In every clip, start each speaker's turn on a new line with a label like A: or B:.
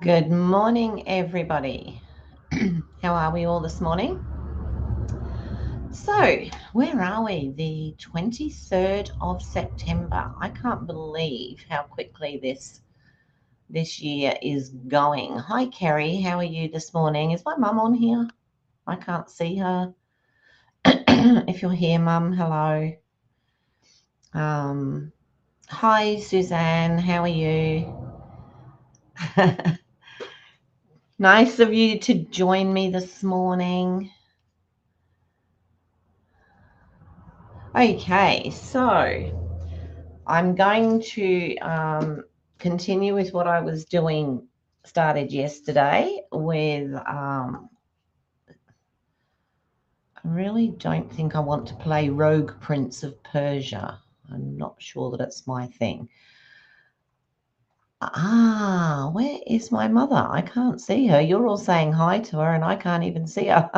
A: Good morning, everybody. How are we all this morning? So, where are we? The 23rd of September. I can't believe how quickly this year is going. Hi, Kerry. How are you this morning? Is my mum on here? I can't see her. If you're here, Mum, hello. Hi, Suzanne. How are you? Nice of you to join me this morning. Okay, so I'm going to continue with what I was doing, started yesterday with, I really don't think I want to play Rogue Prince of Persia. I'm not sure that it's my thing. Where is my mother? I can't see her. You're all saying hi to her and I can't even see her.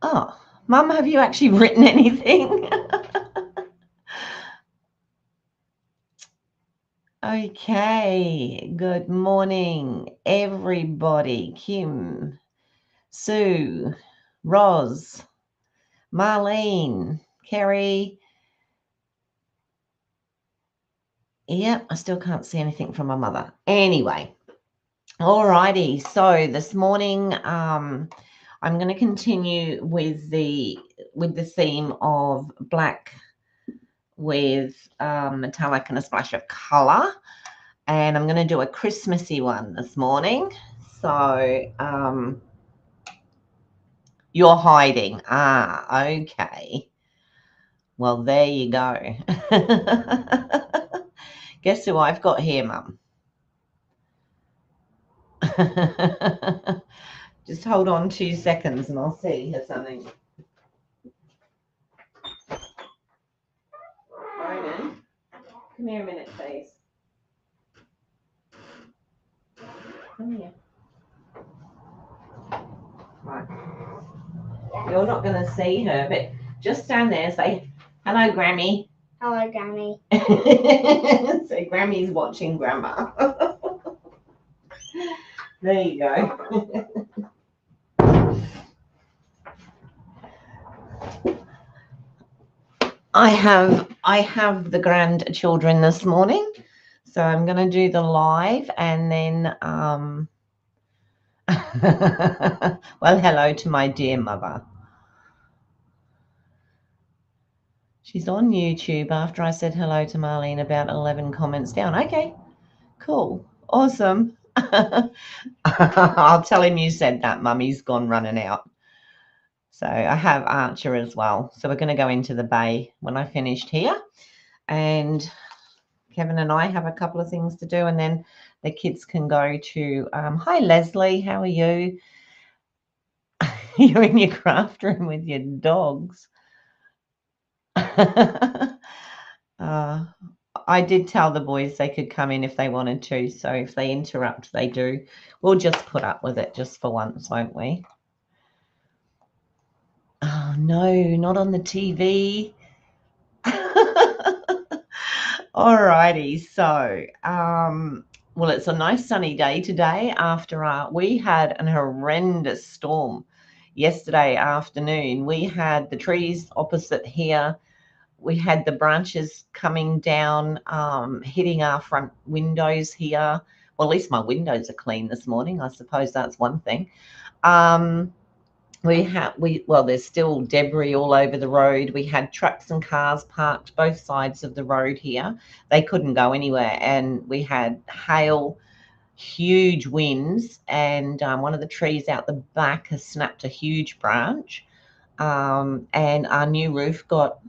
A: Oh, Mum, have you actually written anything? Okay, good morning, everybody. Kim, Sue, Roz, Marlene, Kerry. Yep, I still can't see anything from my mother. Anyway, alrighty. So this morning, I'm going to continue with the theme of black with metallic and a splash of color. And I'm going to do a Christmassy one this morning. So you're hiding. Okay. Well, there you go. Guess who I've got here, Mum? Just hold on 2 seconds and I'll see her something. Ronan, come here a minute, please. Come here. Right. You're not going to see her, but just stand there and say, hello, Grammy.
B: Hello, Granny.
A: So Grammy's watching Grandma. There you go. I have the grandchildren this morning, so I'm going to do the live and then well, hello to my dear mother. She's on YouTube after I said hello to Marlene, about 11 comments down. Okay, cool, awesome. I'll tell him you said that, Mum. He's gone running out. So I have Archer as well. So we're going to go into the bay when I finished here. And Kevin and I have a couple of things to do, and then the kids can go to, hi, Leslie, how are you? You're in your craft room with your dogs. I did tell the boys they could come in if they wanted to, so if they interrupt, they do. We'll just put up with it just for once, won't we? Oh, no, not on the TV. Alrighty, so well, it's a nice sunny day today after we had an horrendous storm yesterday afternoon. We had the trees opposite here. We had the branches coming down, hitting our front windows here. Well, at least my windows are clean this morning. I suppose that's one thing. Well, there's still debris all over the road. We had trucks and cars parked both sides of the road here. They couldn't go anywhere, and we had hail, huge winds, and one of the trees out the back has snapped a huge branch, and our new roof got,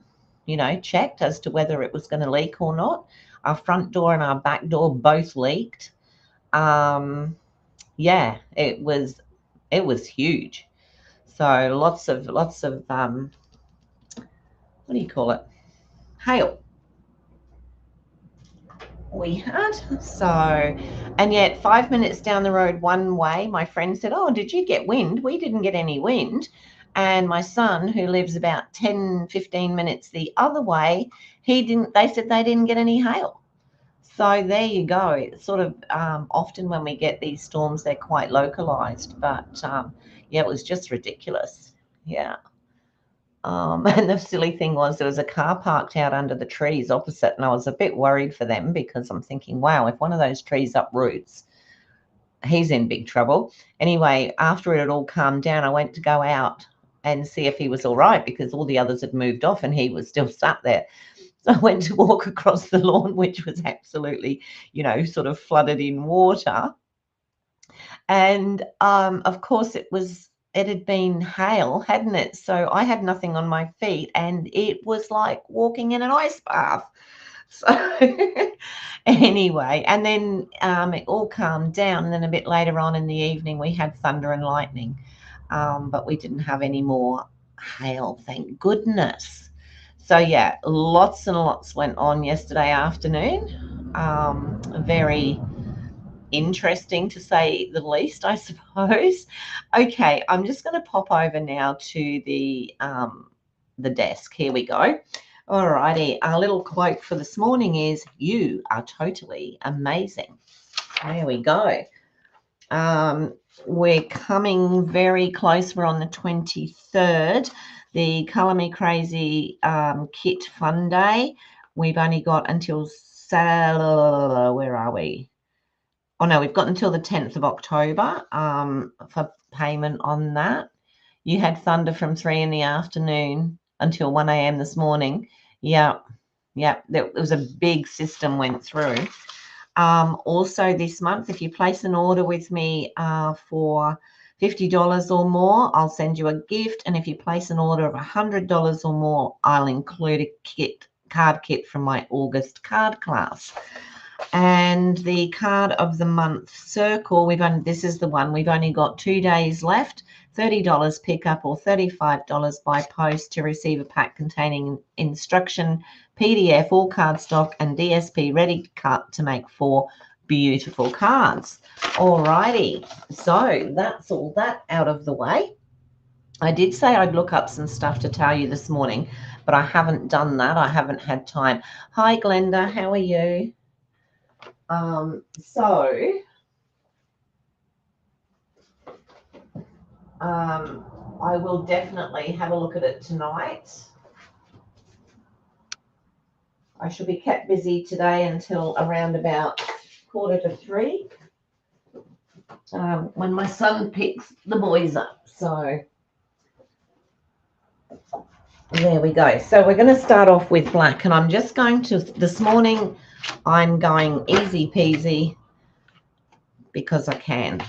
A: checked as to whether it was going to leak or not. Our front door and our back door both leaked. Yeah, it was huge. So lots of what do you call it? Hail. We had. So, and yet 5 minutes down the road one way, my friend said, "Oh, did you get wind?" We didn't get any wind. And my son, who lives about 10, 15 minutes the other way, they said they didn't get any hail. So there you go. It's sort of often when we get these storms, they're quite localized, but yeah, it was just ridiculous. Yeah. And the silly thing was there was a car parked out under the trees opposite, and I was a bit worried for them because I'm thinking, wow, if one of those trees uproots, he's in big trouble. Anyway, after it had all calmed down, I went to go out and see if he was all right because all the others had moved off and he was still sat there. So I went to walk across the lawn, which was absolutely, sort of flooded in water. And of course, it had been hail, hadn't it? So I had nothing on my feet, and it was like walking in an ice bath. So anyway, and then it all calmed down. And then a bit later on in the evening, we had thunder and lightning, but we didn't have any more hail, thank goodness. So yeah, lots and lots went on yesterday afternoon. Very interesting to say the least, I suppose. Okay, I'm just going to pop over now to the desk. Here we go. All righty, our little quote for this morning is, "You are totally amazing." There we go. We're coming very close. We're on the 23rd. The Colour Me Crazy Kit Fun Day. We've only got until where are we? Oh no, we've got until the 10th of October for payment on that. You had thunder from 3 in the afternoon until 1 a.m. this morning. Yeah, there was a big system went through. Also this month, if you place an order with me for $50 or more, I'll send you a gift. And if you place an order of $100 or more, I'll include a card kit from my August card class. And the card of the month circle, this is the one, we've only got 2 days left. $30 pickup or $35 by post to receive a pack containing instruction, PDF, all cardstock, and DSP ready cut to make 4 beautiful cards. Alrighty, so that's all that out of the way. I did say I'd look up some stuff to tell you this morning, but I haven't done that. I haven't had time. Hi, Glenda, how are you? I will definitely have a look at it tonight. I shall be kept busy today until around about 2:45 when my son picks the boys up. So there we go. So we're going to start off with black, and I'm just going to, this morning, I'm going easy peasy because I can.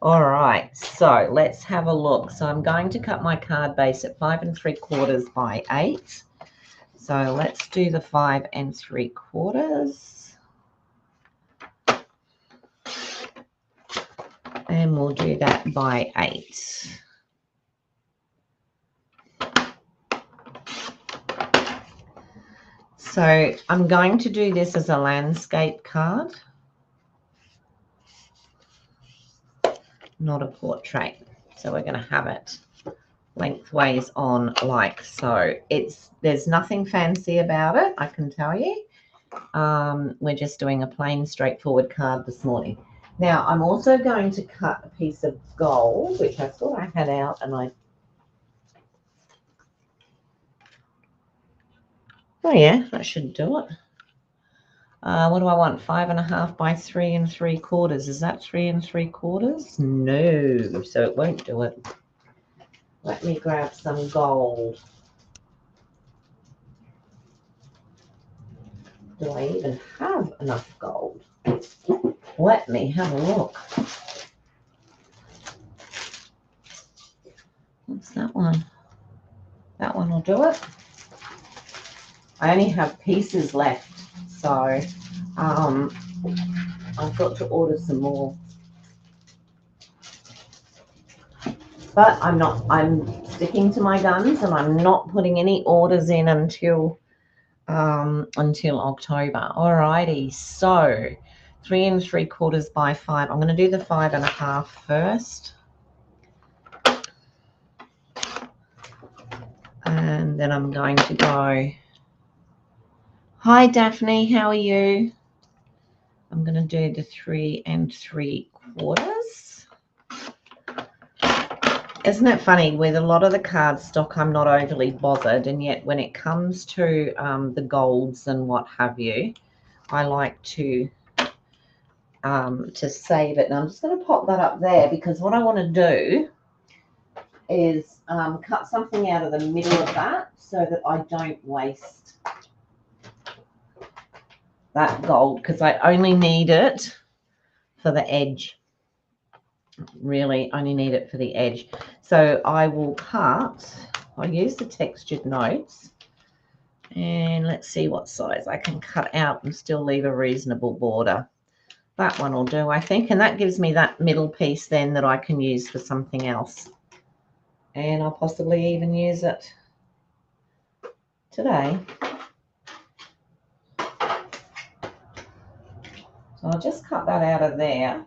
A: All right, so let's have a look. So I'm going to cut my card base at 5 3/4 by 8. So let's do the 5 3/4. And we'll do that by 8. So I'm going to do this as a landscape card, not a portrait. So we're going to have it lengthways on like so. There's nothing fancy about it, I can tell you. We're just doing a plain straightforward card this morning. Now I'm also going to cut a piece of gold, which I thought I had out, and oh yeah, that should do it. What do I want? 5.5 by 3 3/4. Is that 3 3/4? No, so it won't do it. Let me grab some gold. Do I even have enough gold? Let me have a look. What's that one? That one will do it. I only have pieces left, so I've got to order some more. But I'm sticking to my guns, and I'm not putting any orders in until October. Alrighty, so 3 3/4 by 5. I'm going to do the 5.5 first. And then I'm going to go, hi Daphne, how are you? I'm going to do the 3 3/4. Isn't it funny, with a lot of the cardstock I'm not overly bothered, and yet when it comes to the golds and what have you, I like to save it. And I'm just going to pop that up there because what I want to do is cut something out of the middle of that so that I don't waste that gold, because I only need it for the edge. Really only need it for the edge. So I will cut, I'll use the textured notes, and let's see what size I can cut out and still leave a reasonable border. That one will do, I think, and that gives me that middle piece then that I can use for something else. And I'll possibly even use it today. So I'll just cut that out of there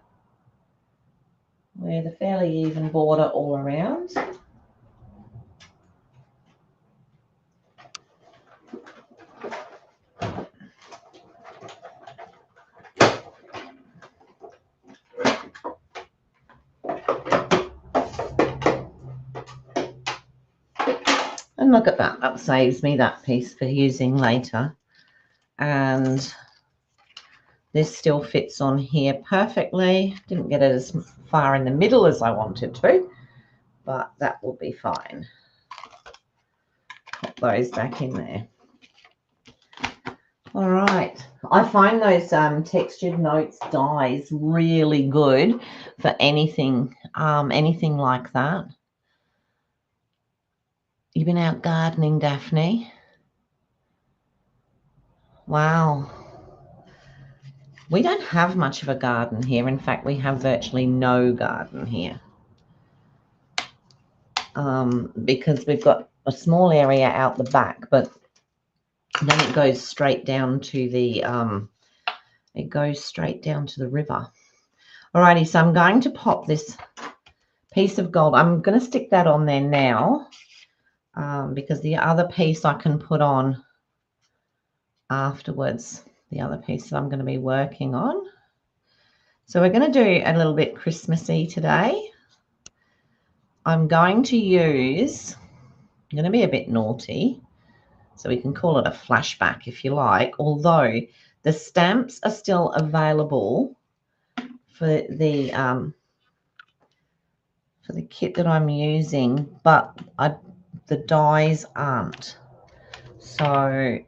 A: with a fairly even border all around. And look at that, that saves me that piece for using later. And this still fits on here perfectly. Didn't get it as far in the middle as I wanted to, but that will be fine. Pop those back in there. All right, I find those textured notes dies really good for anything, anything like that. You've been out gardening, Daphne? Wow. We don't have much of a garden here. In fact, we have virtually no garden here. Because we've got a small area out the back, but then it goes straight down to the river. Alrighty, so I'm going to pop this piece of gold. I'm going to stick that on there now, because the other piece I can put on afterwards, the other piece that I'm going to be working on. So we're going to do a little bit Christmassy today. I'm going to use, I'm going to be a bit naughty, so we can call it a flashback if you like, although the stamps are still available for the kit that I'm using, but the dies aren't. So,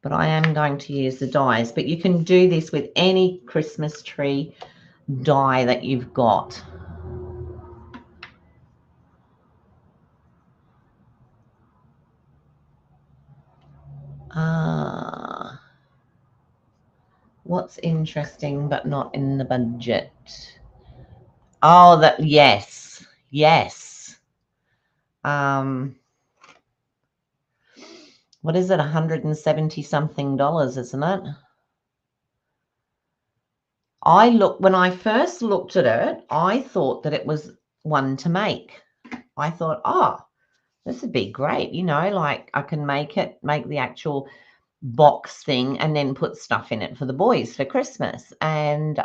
A: but I am going to use the dies. But you can do this with any Christmas tree die that you've got. What's interesting but not in the budget? Oh, that, yes, yes. What is it? $170 something, isn't it? When I first looked at it, I thought that it was one to make. I thought, oh, this would be great. You know, like I can make the actual box thing and then put stuff in it for the boys for Christmas. And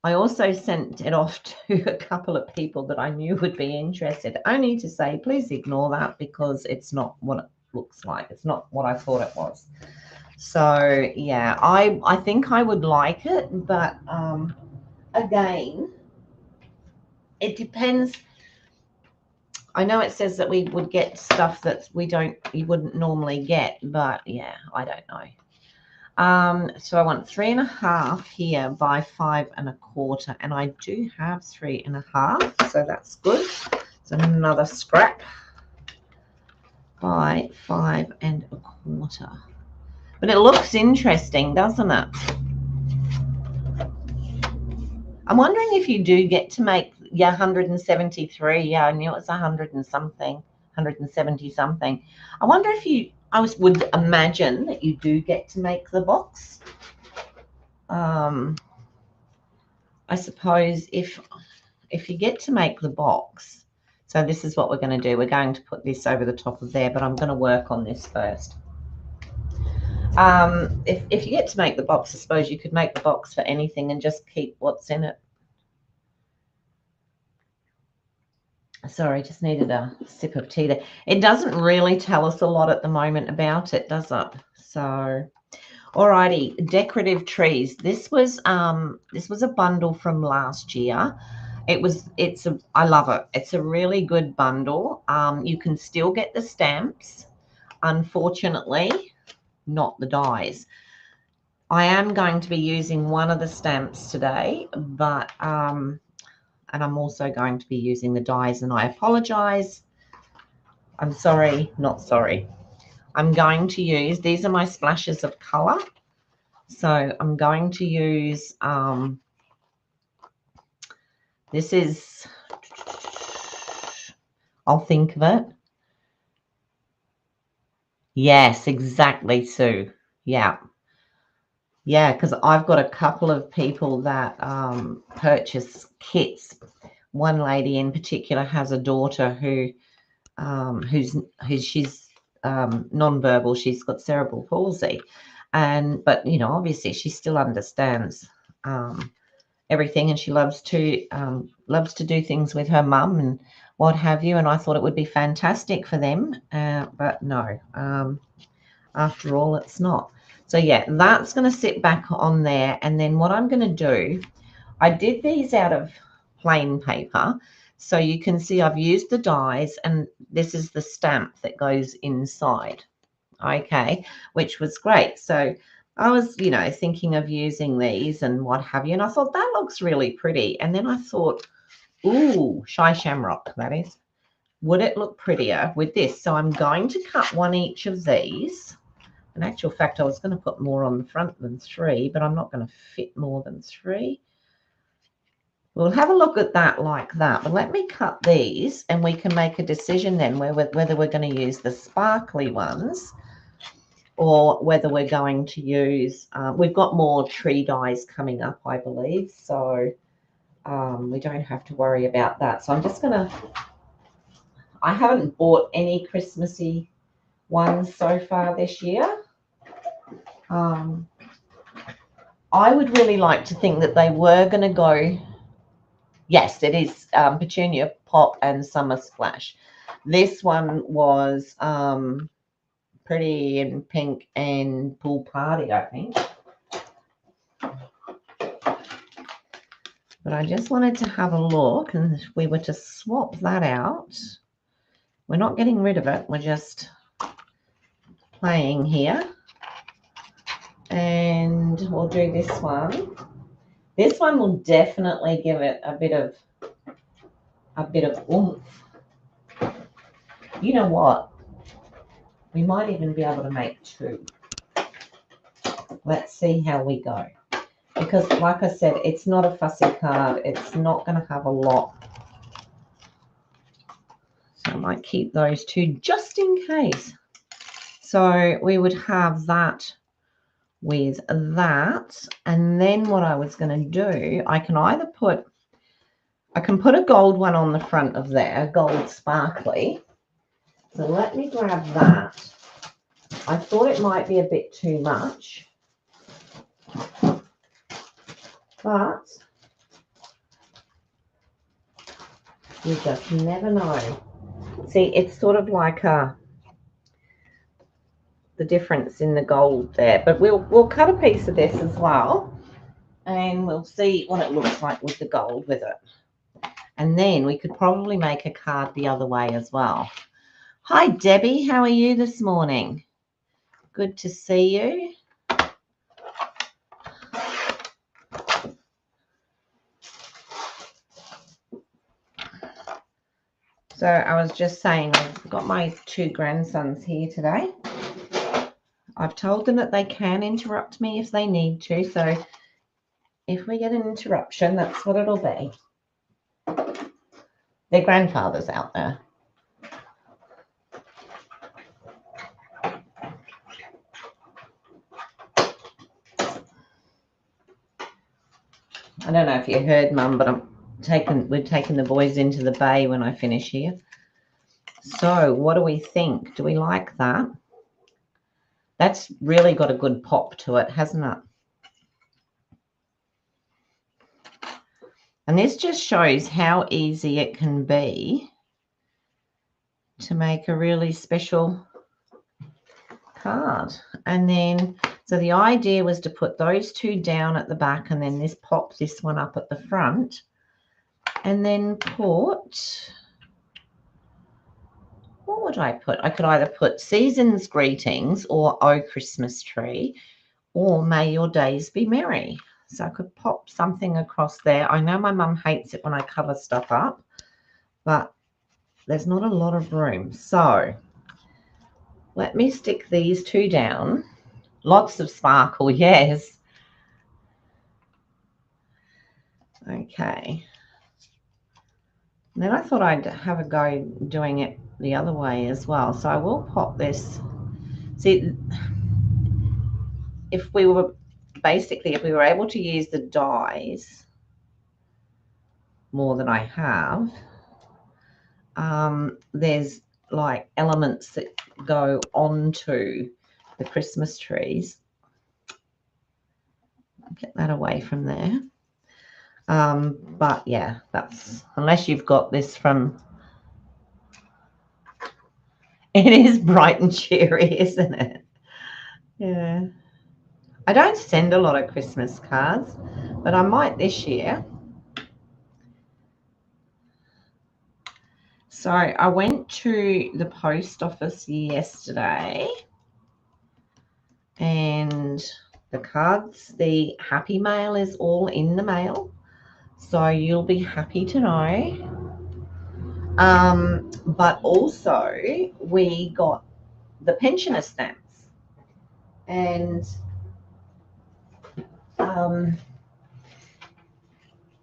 A: I also sent it off to a couple of people that I knew would be interested, only to say, please ignore that because it's not what it looks like. It's not what I thought it was. So, yeah, I think I would like it, but again, it depends. I know it says that we would get stuff that you wouldn't normally get, but yeah, I don't know. So I want 3.5 here by 5 1/4, and I do have 3.5, so that's good. It's another scrap by 5 1/4. But it looks interesting, doesn't it? I'm wondering if you do get to make 173. Yeah, I knew it was 100 and something, 170 something. I wonder if I would imagine that you do get to make the box. I suppose if if you get to make the box, so this is what we're going to do. We're going to put this over the top of there, but I'm going to work on this first. If you get to make the box, I suppose you could make the box for anything and just keep what's in it. Sorry, just needed a sip of tea there. It doesn't really tell us a lot at the moment about it, does it? So, alrighty, decorative trees. This was a bundle from last year. I love it. It's a really good bundle. You can still get the stamps. Unfortunately, not the dies. I am going to be using one of the stamps today, but and I'm also going to be using the dies, and I apologize. I'm sorry, not sorry. I'm going to use, these are my splashes of color. So I'm going to use, this is, I'll think of it. Yes, exactly, Sue. Yeah. Yeah, because I've got a couple of people that purchase kits. One lady in particular has a daughter who's she's non-verbal. She's got cerebral palsy, but you know, obviously she still understands everything, and she loves to do things with her mum and what have you. And I thought it would be fantastic for them, but no, after all, it's not. So yeah, that's going to sit back on there. And then what I'm going to do, I did these out of plain paper. So you can see I've used the dies, and this is the stamp that goes inside. Okay, which was great. So I was, you know, thinking of using these and what have you. And I thought that looks really pretty. And then I thought, ooh, shy shamrock, that is. Would it look prettier with this? So I'm going to cut one each of these. In actual fact, I was going to put more on the front than 3, but I'm not going to fit more than 3. We'll have a look at that like that. But let me cut these, and we can make a decision then whether we're going to use the sparkly ones or whether we're going to use, we've got more tree dies coming up, I believe. So we don't have to worry about that. So I'm just going to, I haven't bought any Christmassy ones so far this year. I would really like to think that they were going to go, yes, it is Petunia, Pop, and Summer Splash. This one was Pretty and Pink and Pool Party, I think. But I just wanted to have a look, and if we were to swap that out, we're not getting rid of it, we're just playing here. And we'll do this one. This one will definitely give it a bit of oomph. You know what? We might even be able to make 2. Let's see how we go. Because like I said, it's not a fussy card. It's not going to have a lot. So I might keep those 2 just in case. So we would have that with that. And then what I was going to do, I can put a gold one on the front of there, gold sparkly. So let me grab that. I thought it might be a bit too much, but you just never know. See, it's sort of like the difference in the gold there, but we'll cut a piece of this as well, and we'll see what it looks like with the gold with it. And then we could probably make a card the other way as well. Hi, Debbie. How are you this morning? Good to see you. So I was just saying, I've got my 2 grandsons here today. I've told them that they can interrupt me if they need to. So if we get an interruption, that's what it'll be. Their grandfather's out there. I don't know if you heard, Mum, but We're taking the boys into the bay when I finish here. So what do we think? Do we like that? That's really got a good pop to it, hasn't it? And this just shows how easy it can be to make a really special card. And then, so the idea was to put those two down at the back and then pop this one up at the front. And then put, what would I put? I could either put Season's Greetings or Oh Christmas Tree, or May Your Days Be Merry. So I could pop something across there. I know my mum hates it when I cover stuff up, but there's not a lot of room. So let me stick these two down. Lots of sparkle, yes. Okay. And then I thought I'd have a go doing it the other way as well. So I will pop this. See, if we were able to use the dies more than I have, there's like elements that go onto the Christmas trees. Get that away from there. But yeah, that's, unless you've got this from, it is bright and cheery, isn't it? Yeah. I don't send a lot of Christmas cards, but I might this year. So I went to the post office yesterday, and the cards, the happy mail is all in the mail. So you'll be happy to know. But also we got the pensioner stamps, and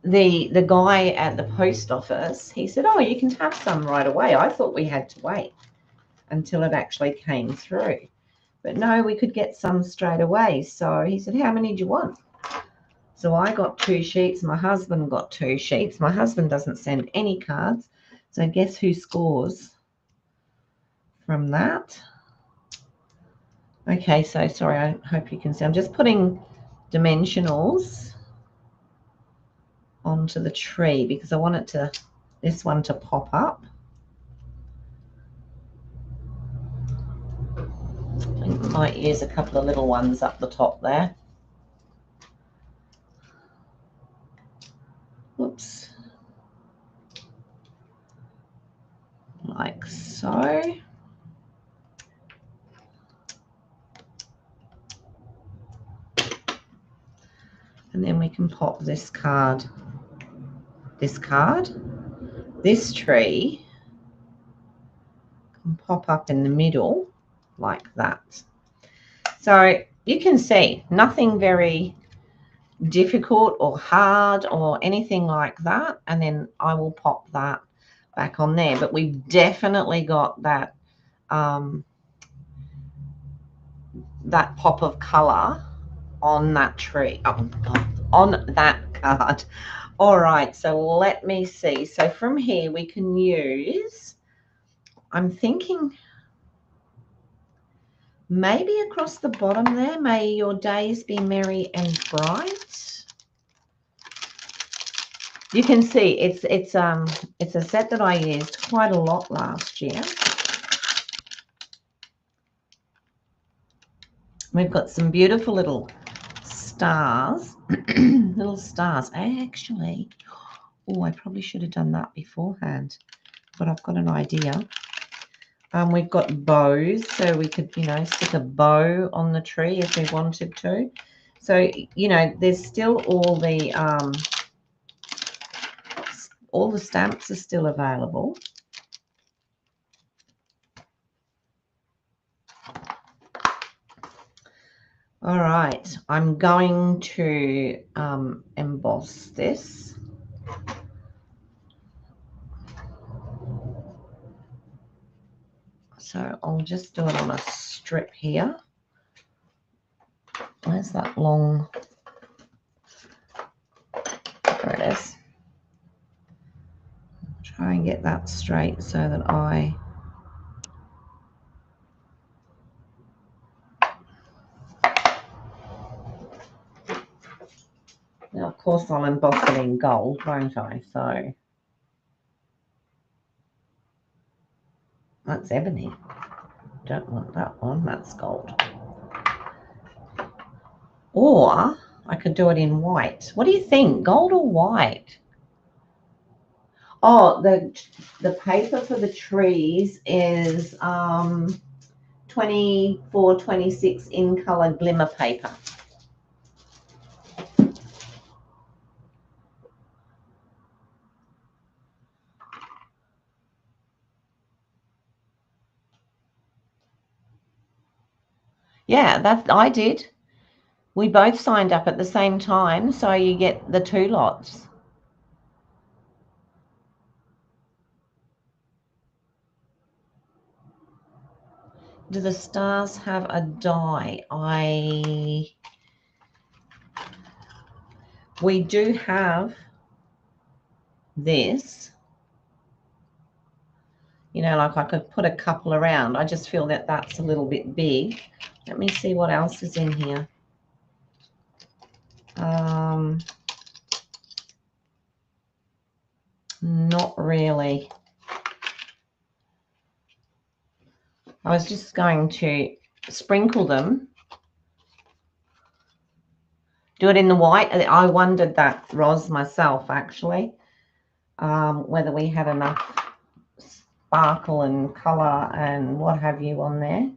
A: the guy at the post office, he said, oh, you can have some right away. I thought we had to wait until it actually came through, but no, we could get some straight away. So he said, how many do you want? So I got 2 sheets. My husband got 2 sheets. My husband doesn't send any cards, so guess who scores from that? Okay, so sorry, I hope you can see. I'm just putting dimensionals onto the tree because I want it to, this one to pop up. I might use a couple of little ones up the top there. Whoops. Like so. And then we can pop this card, this tree can pop up in the middle like that. So you can see nothing very difficult or hard or anything like that. And then I will pop that back on there. But we've definitely got that that pop of color on that tree. Oh, on that card. All right, so let me see. So from here we can use, I'm thinking maybe across the bottom there, may your days be merry and bright. You can see it's a set that I used quite a lot last year. We've got some beautiful little stars, little stars. Actually, oh, I probably should have done that beforehand, but I've got an idea. We've got bows, so we could, you know, stick a bow on the tree if we wanted to. So, you know, there's still all the stamps are still available. All right, I'm going to emboss this. So I'll just do it on a strip here. Where's that long? There it is. try and get that straight so that I... Now, of course, I'll emboss it in gold, won't I? So that's ebony. Don't want that one. That's gold. Or I could do it in white. What do you think? Gold or white? Oh, the paper for the trees is 24-26 in color glimmer paper. Yeah, that I did. We both signed up at the same time, so you get the 2 lots. Do the stars have a die? We do have this. You know, like I could put a couple around. I just feel that that's a little bit big. Let me see what else is in here. Not really. I was just going to sprinkle them. Do it in the white. I wondered that, Roz, myself, actually, whether we had enough sparkle and colour and what have you on there.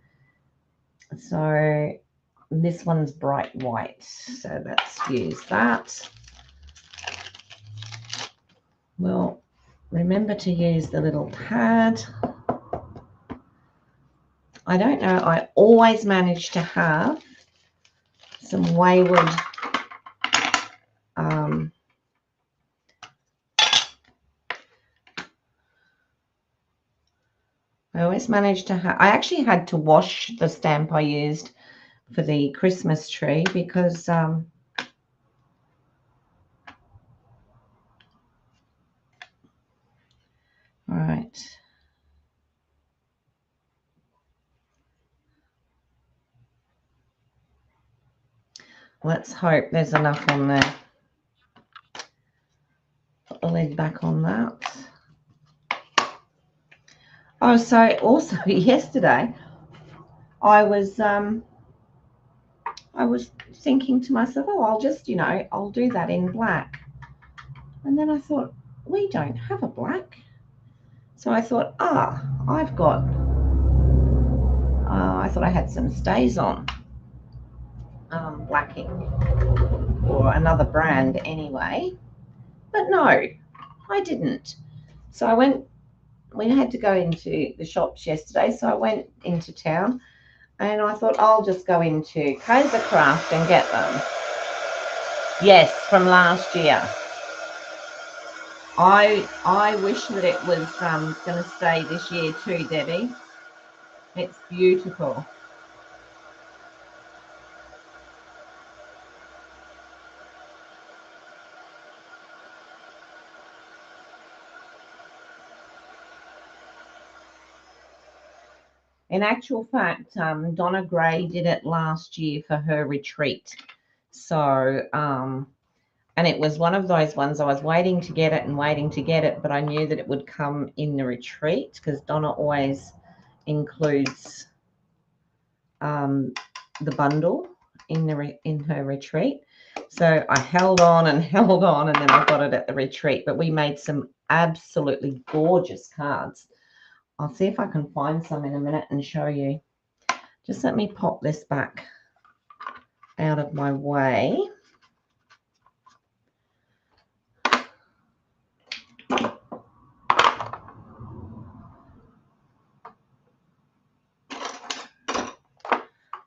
A: So this one's bright white, so let's use that. Well, remember to use the little pad. I don't know, I always manage to have some wayward I actually had to wash the stamp I used for the Christmas tree because all right. Let's hope there's enough on there. Put the lid back on that. Oh, so also yesterday I was thinking to myself, oh, I'll just, I'll do that in black. And then I thought, we don't have a black. So I thought, I've got, I thought I had some stays on blacking or another brand anyway. But no, I didn't. So we had to go into the shops yesterday. So I went into town and I thought I'll just go into Kaiser Craft and get them. Yes, from last year. I wish that it was going to stay this year too, Debbie. It's beautiful. In actual fact, Donna Gray did it last year for her retreat. So, and it was one of those ones I was waiting to get it, but I knew that it would come in the retreat because Donna always includes the bundle in her retreat. So I held on and held on, and then I got it at the retreat. But we made some absolutely gorgeous cards. I'll see if I can find some in a minute and show you. Just let me pop this back out of my way.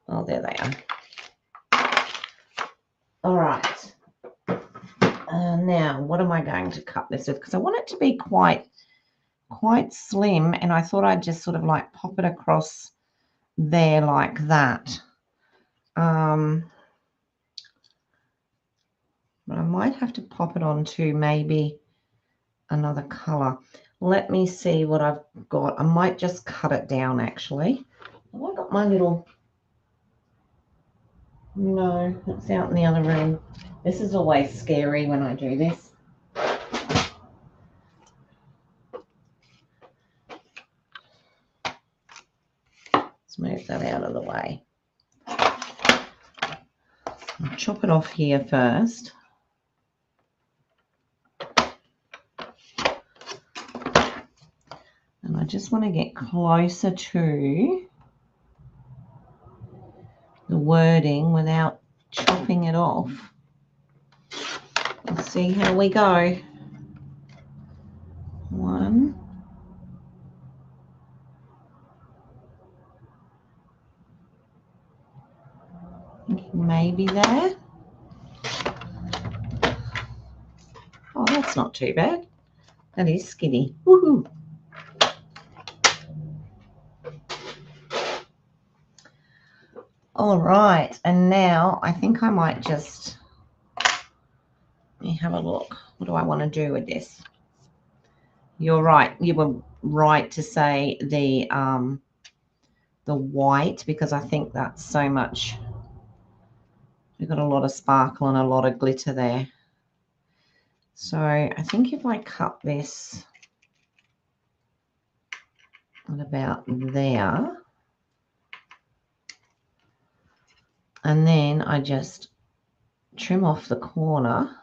A: Oh, there they are. All right. Now, what am I going to cut this with? Because I want it to be quite slim, and I thought I'd just sort of like pop it across there like that. But I might have to pop it onto maybe another color. Let me see what I've got. I might just cut it down, actually. Have I got my little... No, it's out in the other room. This is always scary when I do this. Let's move that out of the way. I'll chop it off here first. And I just want to get closer to the wording without chopping it off. Let's see how we go. One. Maybe there. Oh, that's not too bad. That is skinny. Woohoo! All right, and now I think I might just... Let me have a look. What do I want to do with this? You're right. You were right to say the white, because I think that's so much... We've got a lot of sparkle and a lot of glitter there. So I think if I cut this at about there, and then I just trim off the corner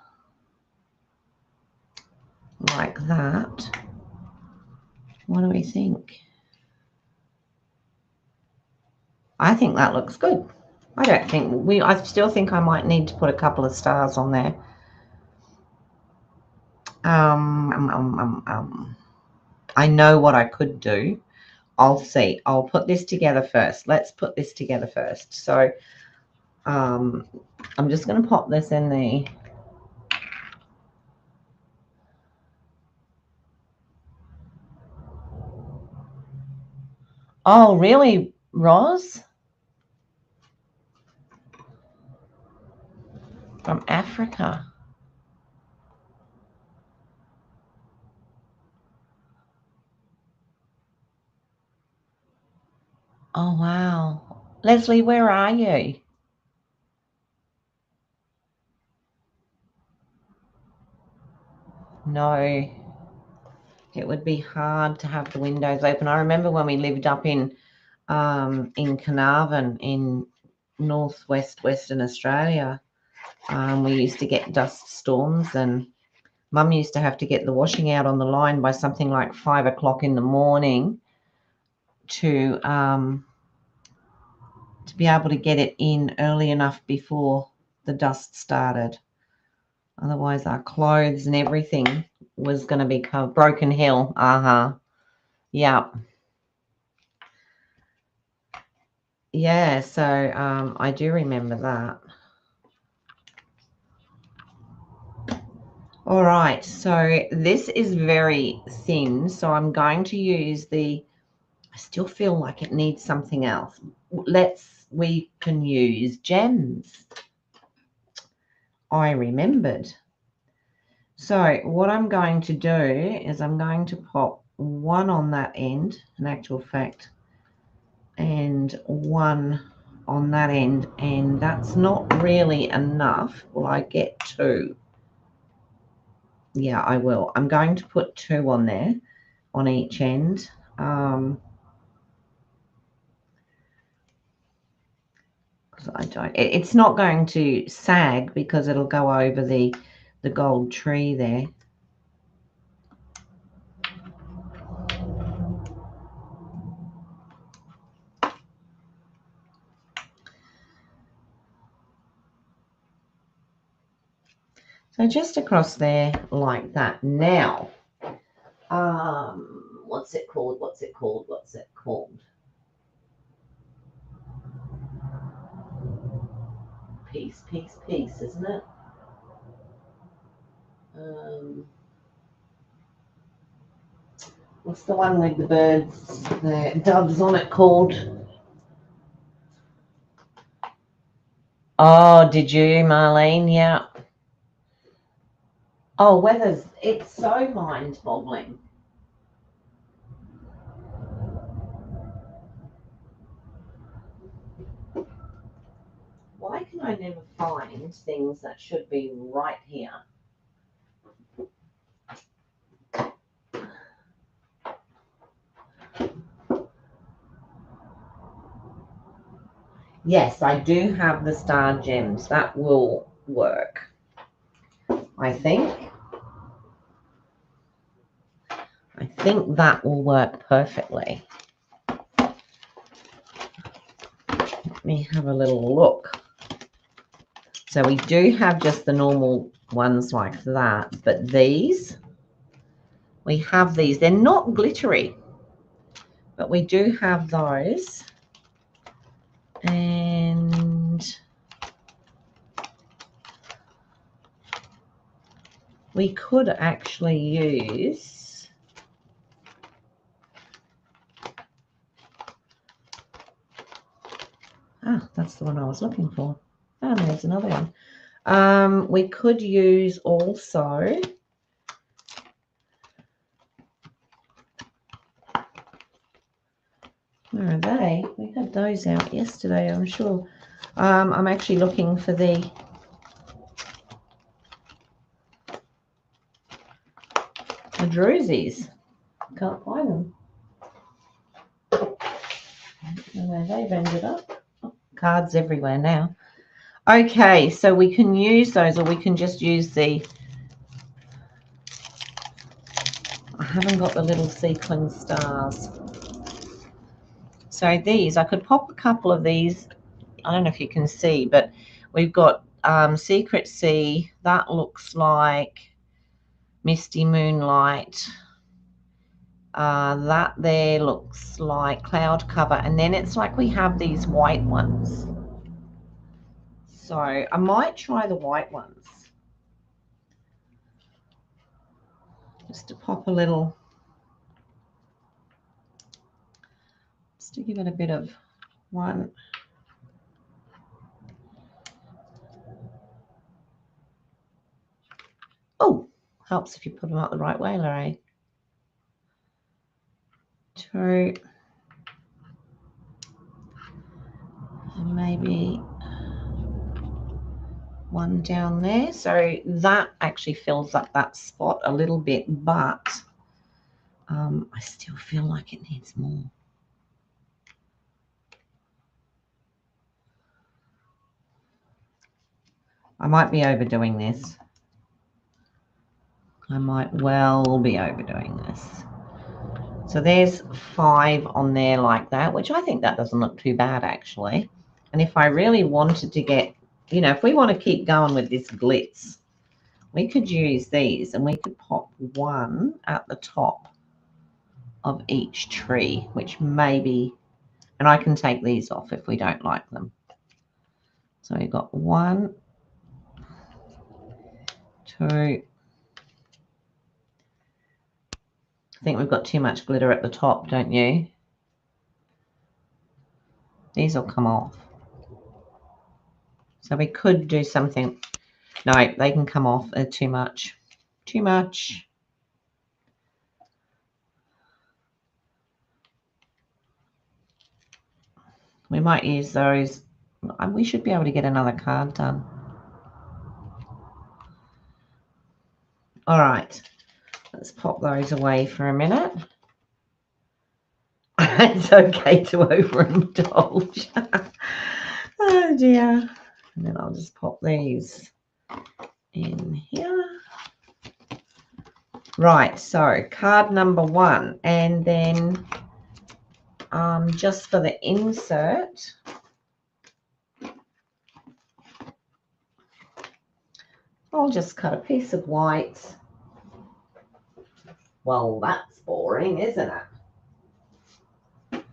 A: like that. What do we think? I think that looks good. I still think I might need to put a couple of stars on there. I know what I could do. I'll see. I'll put this together first. Let's put this together first. So I'm just going to pop this in the... Oh, really, Roz? From Africa. Oh, wow. Leslie, where are you? No, it would be hard to have the windows open. I remember when we lived up in Carnarvon in northwest Western Australia, we used to get dust storms, and Mum used to have to get the washing out on the line by something like 5 o'clock in the morning to be able to get it in early enough before the dust started. Otherwise, our clothes and everything was going to be covered. Broken Hill. Yeah. Yeah, so I do remember that. All right, so this is very thin, so I'm going to use I still feel like it needs something else. We can use gems. I remembered. So what I'm going to do is I'm going to pop one on that end, in actual fact, and one on that end, and that's not really enough. Will I get two? Yeah, I will. I'm going to put two on there, on each end. It's not going to sag because it'll go over the gold tree there. So just across there like that. Now, what's it called? Piece, isn't it? What's the one with the birds, the doves on it called? Oh, did you, Marlene? Yeah. Oh, it's so mind-boggling. I never find things that should be right here. Yes, I do have the star gems. That will work, I think. I think that will work perfectly. Let me have a little look. So we do have just the normal ones like that, but these, we have these. They're not glittery, but we do have those. And we could actually use, that's the one I was looking for. Oh, there's another one. We could use also, where are they? We had those out yesterday, I'm sure. I'm actually looking for the Druzies. Can't find them. And where they've ended up. Oh, cards everywhere now. Okay, so we can use those, or we can just use the, I haven't got the little sequin stars. So these, I could pop a couple of these. I don't know if you can see, but we've got Secret Sea. That looks like Misty Moonlight. That there looks like Cloud Cover. And then it's like we have these white ones. So I might try the white ones. Just to pop a little, just to give it a bit of one. Oh, helps if you put them up the right way, Larry. 2. And maybe 1 down there. So that actually fills up that spot a little bit, but I still feel like it needs more. I might be overdoing this. I might well be overdoing this. So there's 5 on there like that, which I think that doesn't look too bad actually. And if I really wanted to get, you know, if we want to keep going with this glitz, we could use these and we could pop 1 at the top of each tree, which maybe, and I can take these off if we don't like them. So we've got 1, 2. I think we've got too much glitter at the top, don't you? These will come off. So we could do something. No, they can come off. They're too much. Too much. We might use those. We should be able to get another card done. All right. Let's pop those away for a minute. It's okay to overindulge. Oh dear. And then I'll just pop these in here. Right, so card number 1. And then just for the insert, I'll just cut a piece of white. Well, that's boring, isn't it?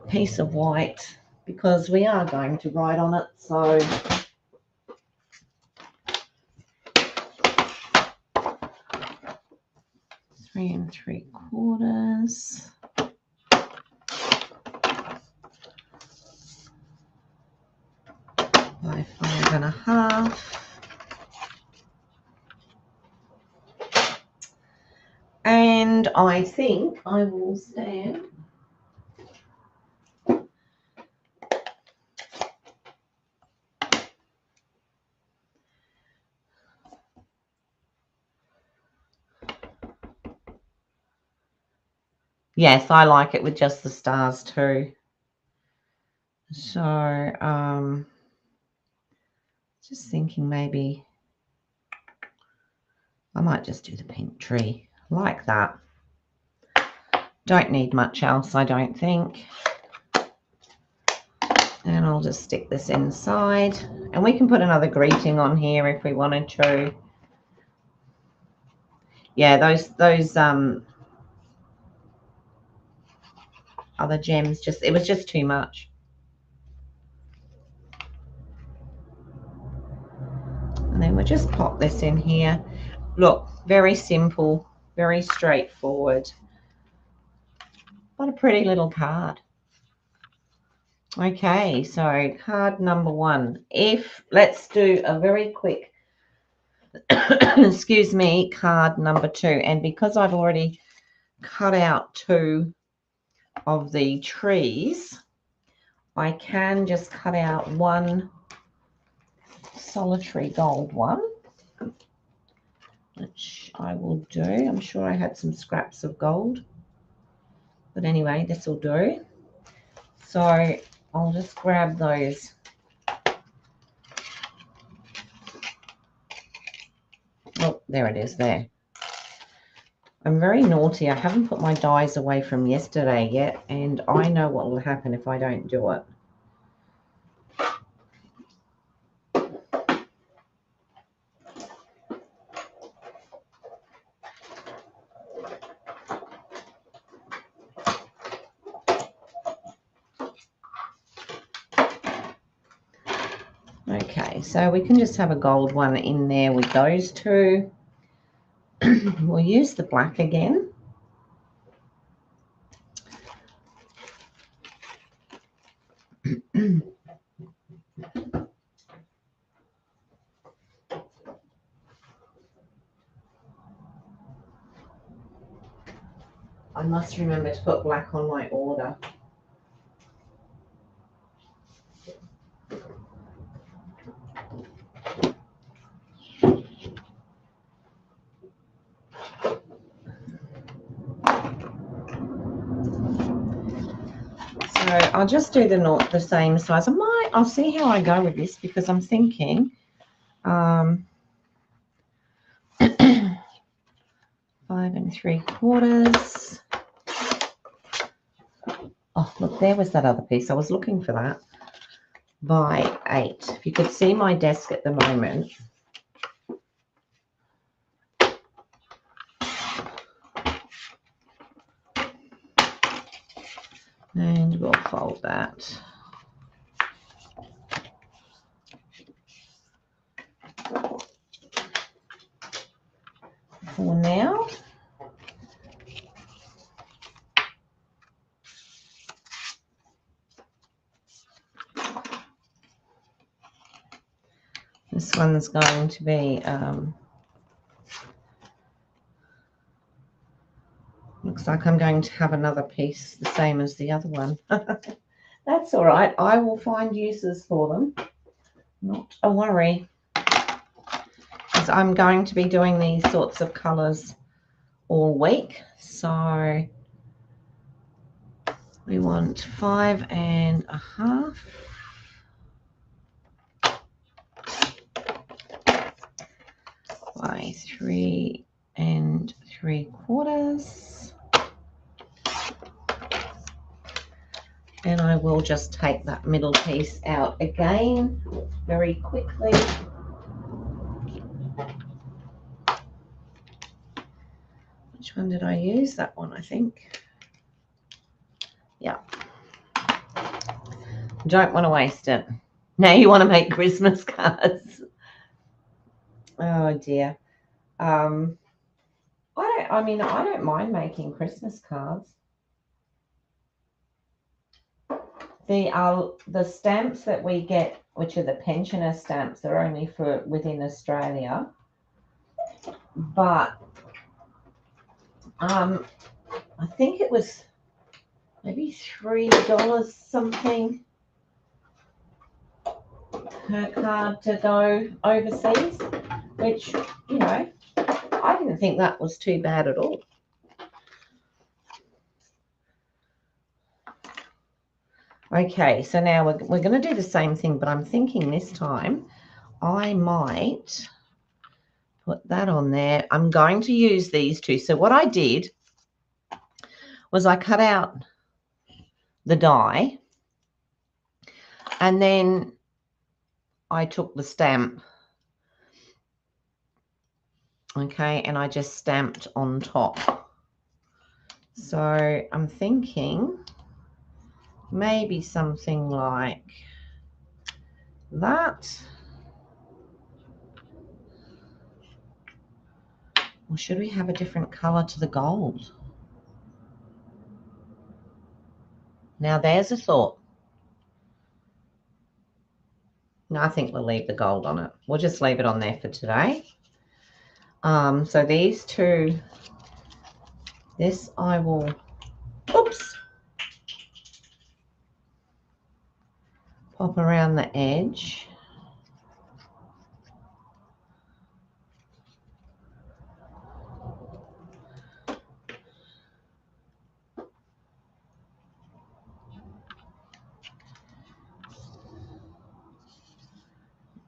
A: Piece of white, because we are going to write on it, so three 3/4 by 5.5. And I think I will stand Yes, I like it with just the stars too. So, just thinking maybe I might just do the pink tree like that. Don't need much else, I don't think. And I'll just stick this inside. And we can put another greeting on here if we wanted to. Yeah, those other gems, it was just too much. And then we'll just pop this in here. Look, very simple, very straightforward. What a pretty little card. Okay, so card number 1. Let's do a very quick, excuse me, card number 2. And because I've already cut out 2 of the trees, I can just cut out 1 solitary gold one, which I will do. I'm sure I had some scraps of gold, but anyway, this will do. So I'll just grab those. Oh, there it is there. I'm very naughty. I haven't put my dies away from yesterday yet, and I know what will happen if I don't do it. Okay, so we can just have a gold one in there with those 2. We'll use the black again. I must remember to put black on my order. So I'll just do the same size. I'll see how I go with this, because I'm thinking 5 3/4. Oh, look, there was that other piece. I was looking for that. By 8. If you could see my desk at the moment. And we'll fold that. For now. This one's going to be, looks like I'm going to have another piece the same as the other one. That's all right. I will find uses for them. Not a worry. Because I'm going to be doing these sorts of colours all week. So we want 5 1/2. By 3 3/4. And I will just take that middle piece out again very quickly. Which one did I use? That one, I think. Yeah. Don't want to waste it. Now you want to make Christmas cards. Oh dear. I don't mind making Christmas cards. The stamps that we get, which are the pensioner stamps, they're only for within Australia. But I think it was maybe $3 something per card to go overseas, which, you know, I didn't think that was too bad at all. Okay, so now we're going to do the same thing, but I'm thinking this time I might put that on there. I'm going to use these two. So what I did was I cut out the die and then I took the stamp, okay, and I just stamped on top. So I'm thinking maybe something like that. Or should we have a different color to the gold? Now there's a thought. No, I think we'll leave the gold on it. We'll just leave it on there for today. So these two, this I will, oops, pop around the edge.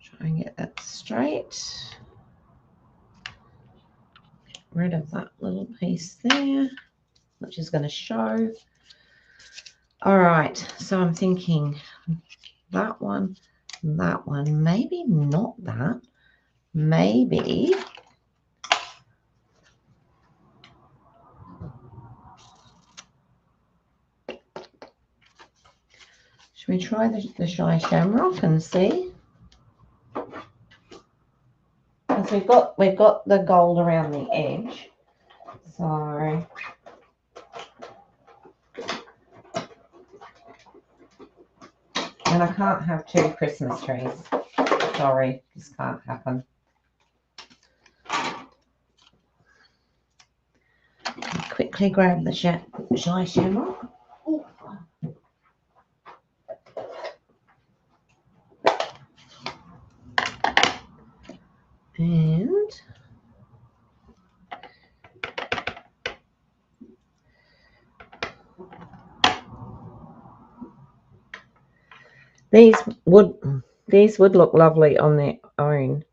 A: Try and get that straight. Get rid of that little piece there, which is going to show. All right, so I'm thinking that one, maybe not that, maybe should we try the Shy Shamrock and see? Because we've got the gold around the edge, so and I can't have two Christmas trees. Sorry, this can't happen. Quickly grab the Shy Shamrock. And these would look lovely on their own.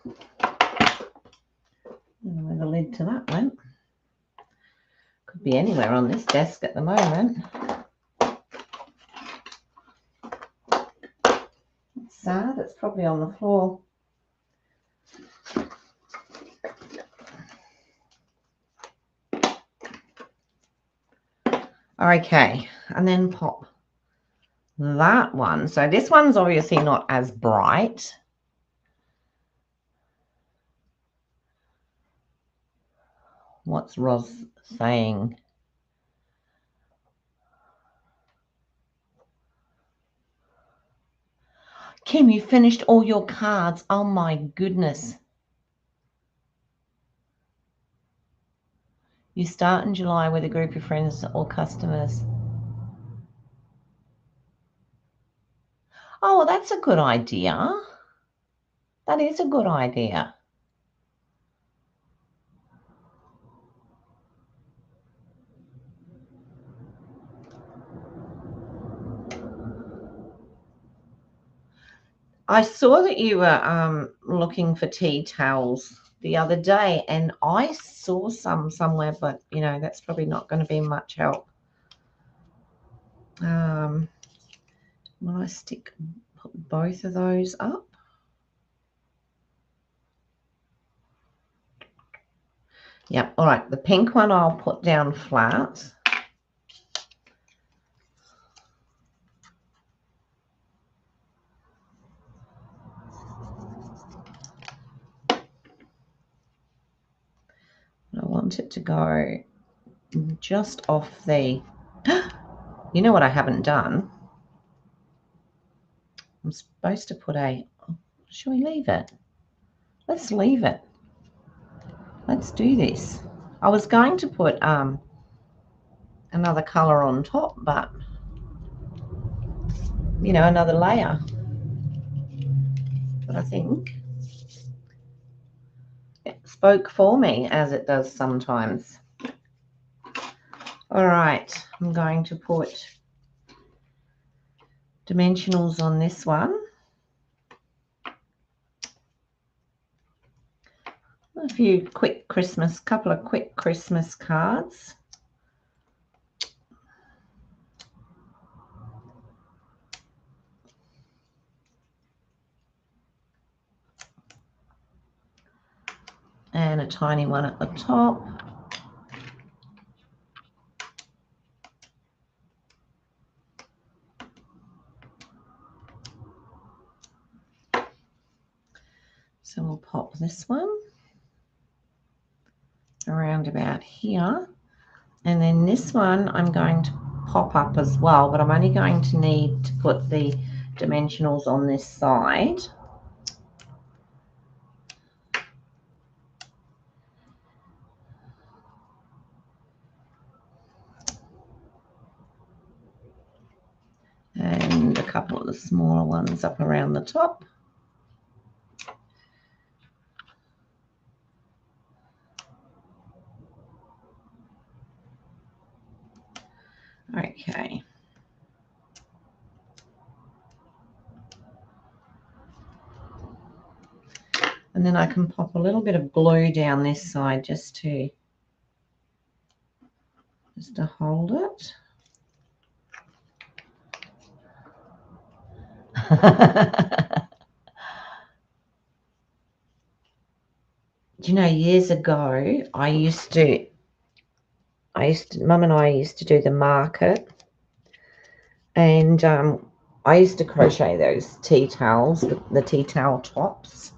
A: I don't know where the lid to that went. Could be anywhere on this desk at the moment. It's sad, it's probably on the floor. Okay, and then pop that one. So this one's obviously not as bright. What's Roz saying? Kim, you finished all your cards. Oh my goodness. You start in July with a group of friends or customers. Oh, well, that's a good idea. That is a good idea. I saw that you were looking for tea towels the other day, and I saw some somewhere, but, you know, that's probably not going to be much help. Will I put both of those up? Yep. All right. The pink one I'll put down flat. I want it to go just off the... You know what I haven't done? I'm supposed to put a... Should we leave it? Let's leave it. Let's do this. I was going to put another color on top, but, you know, another layer. But I think it spoke for me, as it does sometimes. All right, I'm going to put dimensionals on this one. A few quick Christmas, couple of quick Christmas cards. And a tiny one at the top. So we'll pop this one around about here. And then this one I'm going to pop up as well, but I'm only going to need to put the dimensionals on this side. And a couple of the smaller ones up around the top. Okay. And then I can pop a little bit of glue down this side just to hold it. Do you know, years ago, Mum and I used to do the market, and I used to crochet those tea towels, the tea towel tops,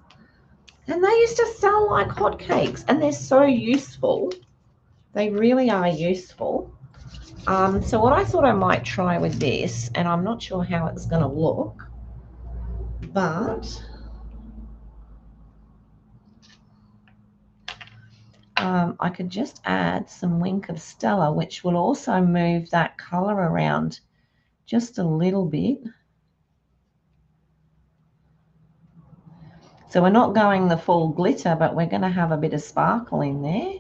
A: and they used to sell like hotcakes, and they're so useful. They really are useful. So what I thought I might try with this, and I'm not sure how it's going to look, but I could just add some Wink of Stella, which will also move that colour around just a little bit. So we're not going the full glitter, but we're going to have a bit of sparkle in there.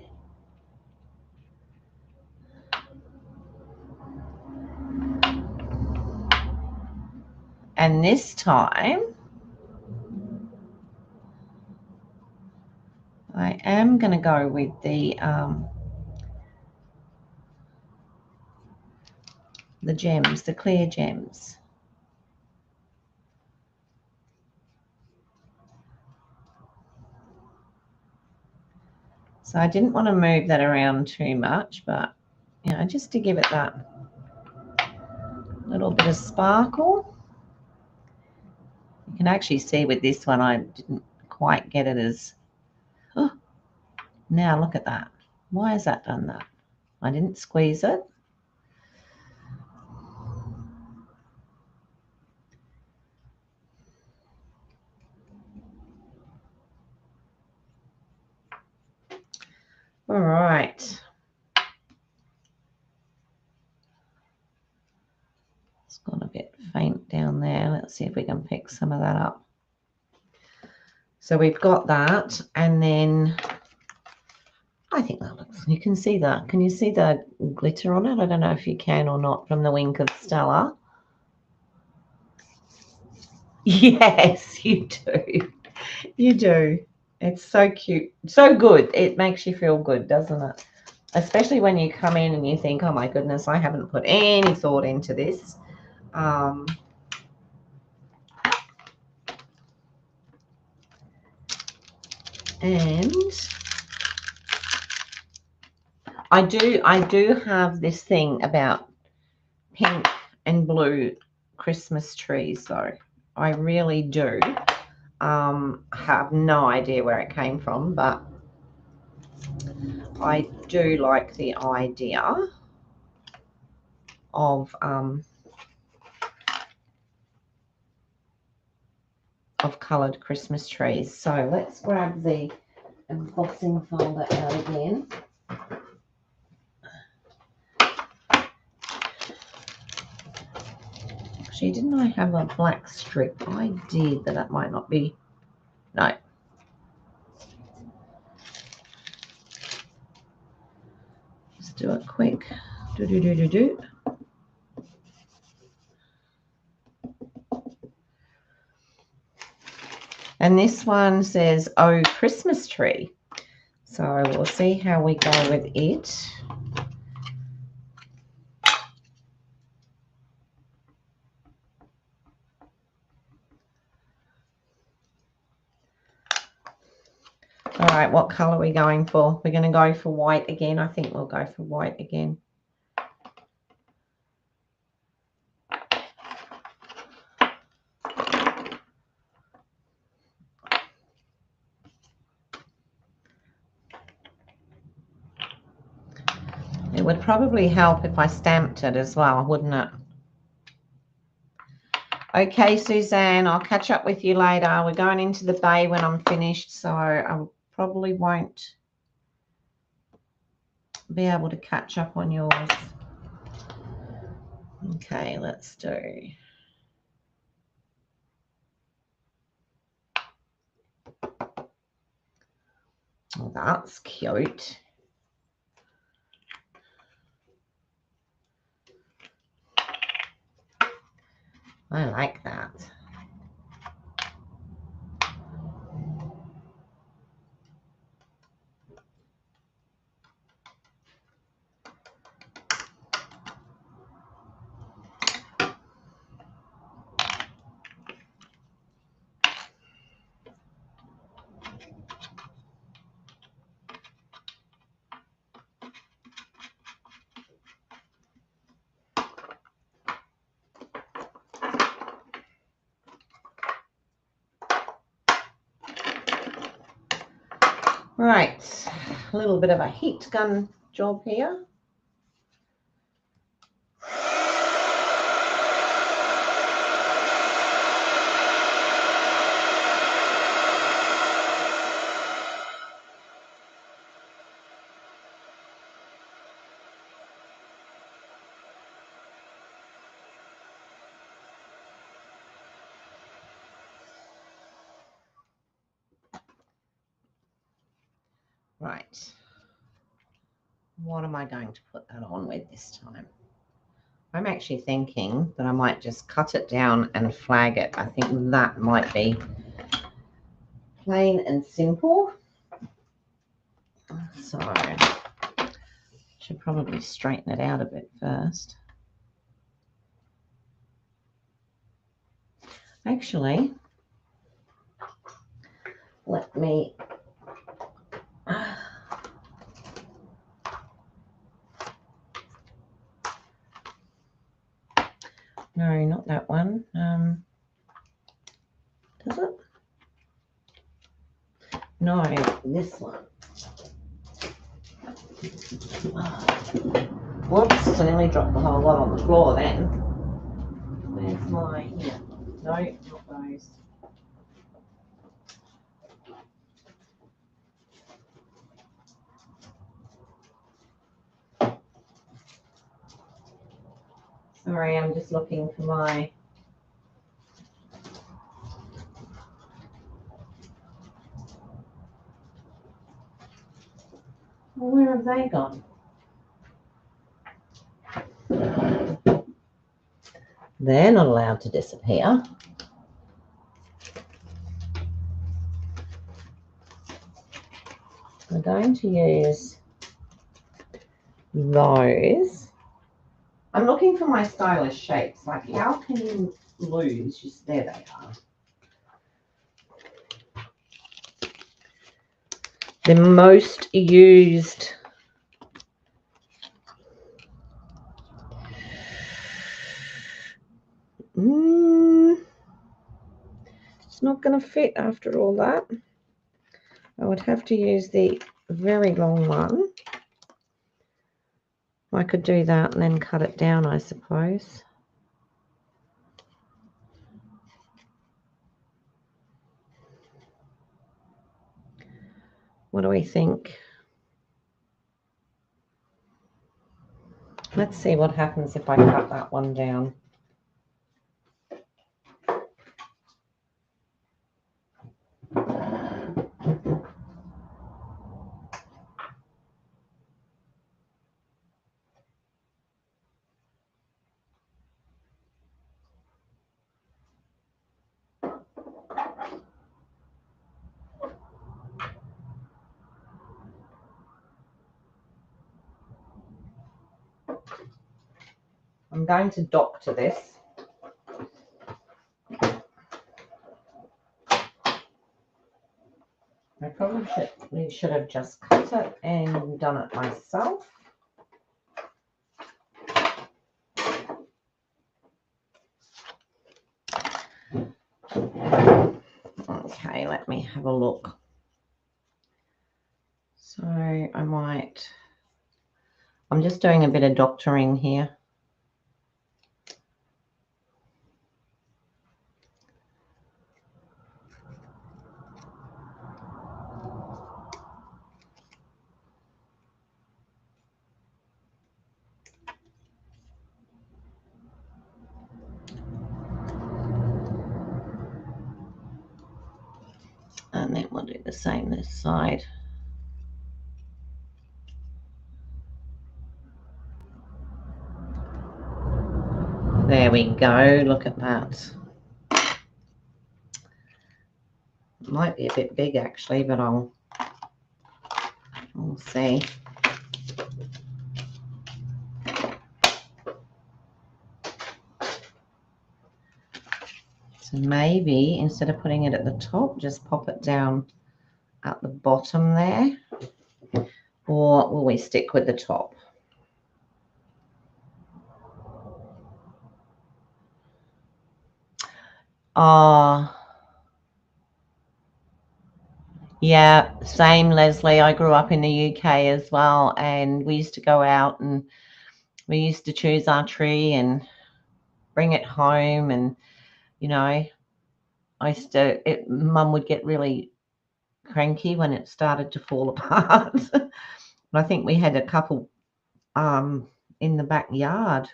A: And this time, I am going to go with the gems, the clear gems. So I didn't want to move that around too much, but you know, just to give it that little bit of sparkle. You can actually see with this one, I didn't quite get it as, oh, now look at that. Why has that done that? I didn't squeeze it. All right. It's gone a bit faint down there. Let's see if we can pick some of that up. So we've got that, and then I think that looks, you can see that. Can you see the glitter on it? I don't know if you can or not from the Wink of Stella. Yes, you do. You do. It's so cute. So good. It makes you feel good, doesn't it? Especially when you come in and you think, oh my goodness, I haven't put any thought into this. And I do have this thing about pink and blue Christmas trees, though. I really do. Have no idea where it came from, but I do like the idea of coloured Christmas trees. So let's grab the embossing folder out again. Actually, didn't I have a black strip? I did, but that might not be. No. Let's do a quick Do. And this one says, "Oh, Christmas tree." So we'll see how we go with it. All right, what color are we going for? We're going to go for white again. I think we'll go for white again. It would probably help if I stamped it as well, wouldn't it? Okay, Suzanne, I'll catch up with you later. We're going into the bay when I'm finished, so I probably won't be able to catch up on yours. Okay, let's do. Oh, that's cute. I like that. Right, a little bit of a heat gun job here. Right, what am I going to put that on with this time? I'm actually thinking that I might just cut it down and flag it. I think that might be plain and simple. So should probably straighten it out a bit first. Actually, let me no, not that one. Does it? No, this one. Whoops, I nearly dropped the whole lot on the floor then. Where's my, here? No, not those. Sorry, I'm just looking for my, well, where have they gone? They're not allowed to disappear. I'm going to use those. I'm looking for my stylish shapes. Like, how can you lose? Just there they are. The most used it's not going to fit after all that. I would have to use the very long one. I could do that and then cut it down, I suppose. What do we think? Let's see what happens if I cut that one down. I'm going to doctor this. I probably should have just cut it and done it myself. Okay, let me have a look. So I'm just doing a bit of doctoring here. And then we'll do the same this side. There we go, look at that. It might be a bit big actually, but we'll see. So maybe instead of putting it at the top, just pop it down at the bottom there. Or will we stick with the top? Yeah, same, Leslie. I grew up in the UK as well, and we used to go out and we used to choose our tree and bring it home, and you know, Mum would get really cranky when it started to fall apart. I think we had a couple in the backyard.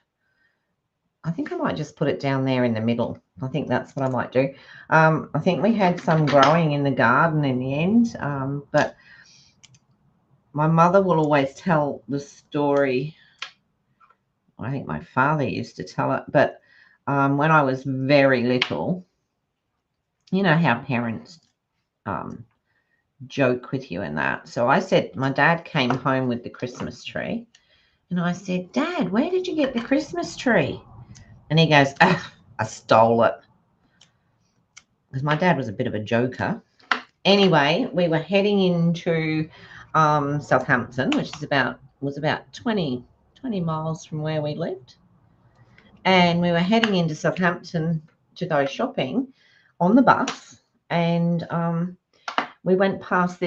A: I think I might just put it down there in the middle. I think that's what I might do. I think we had some growing in the garden in the end, but my mother will always tell the story. I think my father used to tell it, but when I was very little, you know how parents joke with you and that. So I said, my dad came home with the Christmas tree, and I said, Dad, where did you get the Christmas tree? And he goes, I stole it. Because my dad was a bit of a joker. Anyway, we were heading into Southampton, which was about 20 miles from where we lived. And we were heading into Southampton to go shopping on the bus. And we went past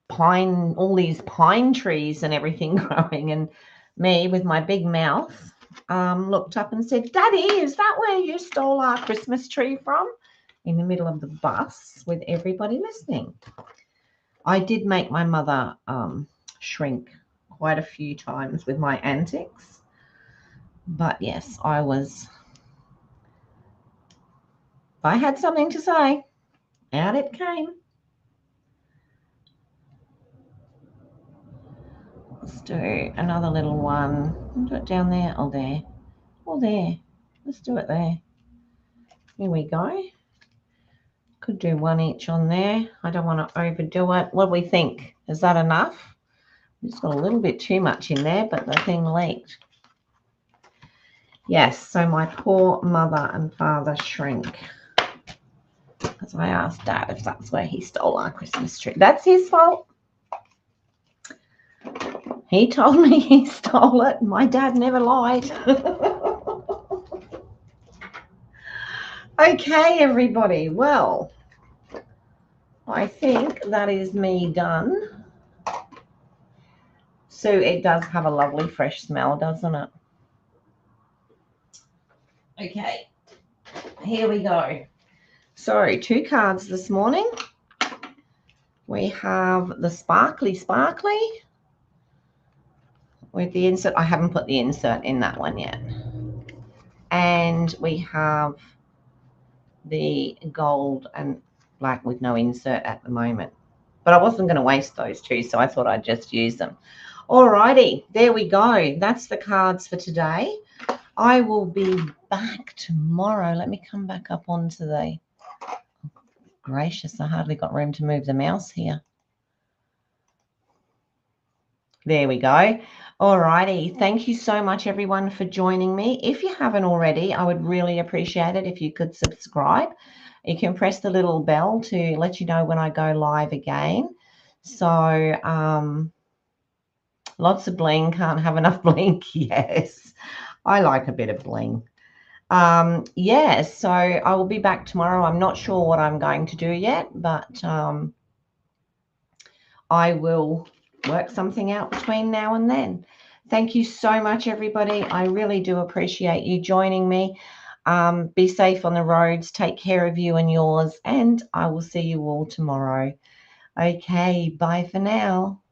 A: all these pine trees and everything growing. And me, with my big mouth, looked up and said, Daddy, is that where you stole our Christmas tree from? In the middle of the bus with everybody listening. I did make my mother shrink quite a few times with my antics. But yes, if I had something to say, out it came. Let's do another little one. I'll do it down there. Oh, there. Oh, there. Let's do it there. Here we go. Could do one each on there. I don't want to overdo it. What do we think? Is that enough? It's got a little bit too much in there, but the thing leaked. Yes, so my poor mother and father shrink. Because I asked Dad if that's where he stole our Christmas tree. That's his fault. He told me he stole it. My dad never lied. Okay, everybody. Well, I think that is me done. So it does have a lovely fresh smell, doesn't it? Okay, here we go. So 2 cards this morning. We have the sparkly with the insert. I haven't put the insert in that one yet. And we have the gold and black with no insert at the moment. But I wasn't going to waste those 2, so I thought I'd just use them. Alrighty, there we go. That's the cards for today. I will be back tomorrow. Let me come back up onto the... Gracious, I hardly got room to move the mouse here. There we go. Alrighty. Thank you so much, everyone, for joining me. If you haven't already, I would really appreciate it if you could subscribe. You can press the little bell to let you know when I go live again. So lots of bling. Can't have enough bling. Yes, I like a bit of bling. Yeah, so I will be back tomorrow. I'm not sure what I'm going to do yet, but I will work something out between now and then. Thank you so much, everybody. I really do appreciate you joining me. Be safe on the roads. Take care of you and yours, and I will see you all tomorrow. Okay, bye for now.